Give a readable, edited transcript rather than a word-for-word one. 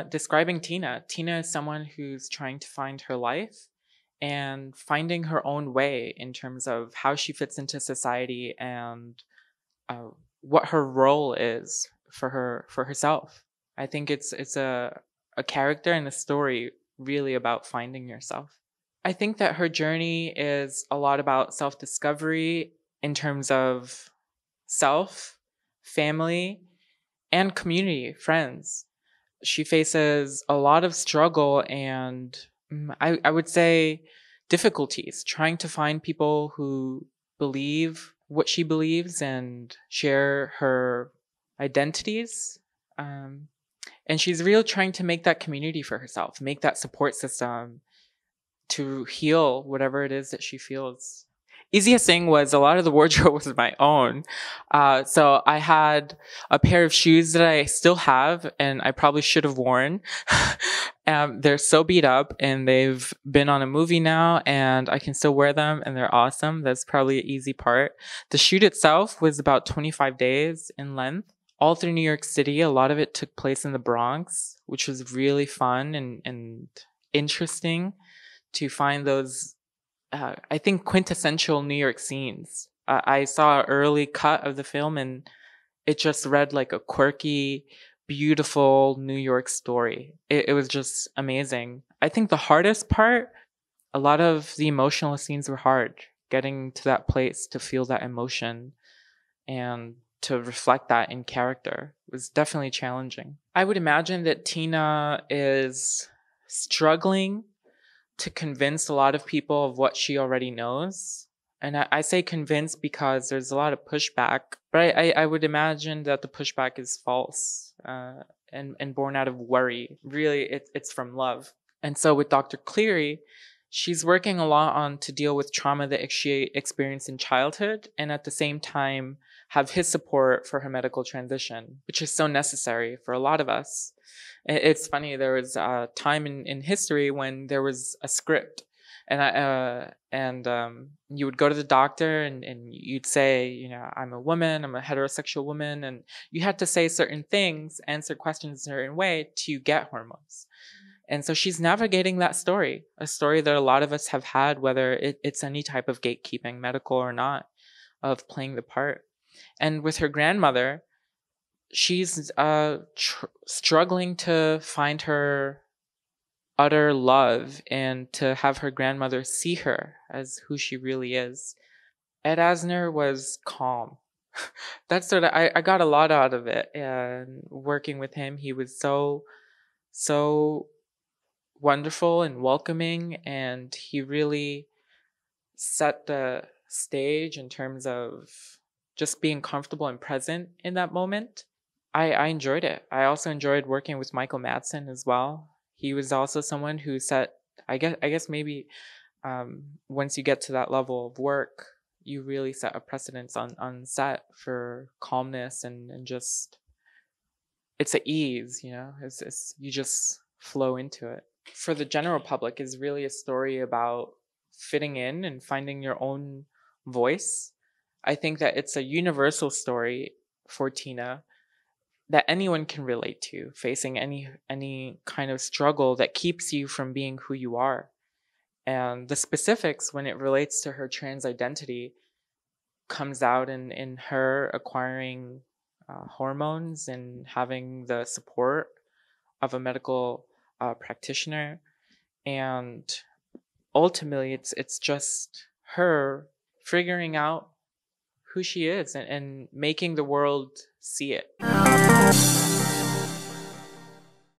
describing Tina. Tina is someone who's trying to find her life and finding her own way in terms of how she fits into society and uh, what her role is for herself. I think it's a character and a story really about finding yourself. I think that her journey is a lot about self-discovery in terms of self, family, and community, friends. She faces a lot of struggle and I would say difficulties trying to find people who believe what she believes and share her identities. Um, and she's really trying to make that community for herself, make that support system to heal whatever it is that she feels. Easiest thing was a lot of the wardrobe was my own. So I had a pair of shoes that I still have and I probably should have worn. They're so beat up and they've been on a movie now and I can still wear them and they're awesome. That's probably an easy part. The shoot itself was about 25 days in length, all through New York City. A lot of it took place in the Bronx, which was really fun and interesting to find those I think quintessential New York scenes. I saw an early cut of the film and it just read like a quirky, beautiful New York story. It was just amazing. I think the hardest part, a lot of the emotional scenes were hard. Getting to that place to feel that emotion and to reflect that in character was definitely challenging. I would imagine that Tina is struggling to convince a lot of people of what she already knows. And I say convince because there's a lot of pushback, but I would imagine that the pushback is false and born out of worry. Really, it's from love. And so with Dr. Cleary, she's working a lot on to deal with trauma that she experienced in childhood and at the same time have his support for her medical transition, which is so necessary for a lot of us. It's funny, there was a time in history when there was a script and you would go to the doctor and you'd say, you know, I'm a woman, I'm a heterosexual woman, and you had to say certain things, answer questions in a certain way to get hormones. And so she's navigating that story, a story that a lot of us have had, whether it's any type of gatekeeping, medical or not, of playing the part. And with her grandmother, she's struggling to find her utter love and to have her grandmother see her as who she really is. Ed Asner was calm. That's sort of, I got a lot out of it. And working with him, he was so wonderful and welcoming, and he really set the stage in terms of just being comfortable and present in that moment. I enjoyed it. I also enjoyed working with Michael Madsen as well. He was also someone who set, I guess maybe once you get to that level of work, you really set a precedence on set for calmness and just, it's an ease, you know, you just flow into it. For the general public is really a story about fitting in and finding your own voice. I think that it's a universal story for Tina that anyone can relate to, facing any kind of struggle that keeps you from being who you are. And the specifics when it relates to her trans identity comes out in her acquiring hormones and having the support of a medical practitioner. And ultimately, it's just her figuring out who she is and making the world see it.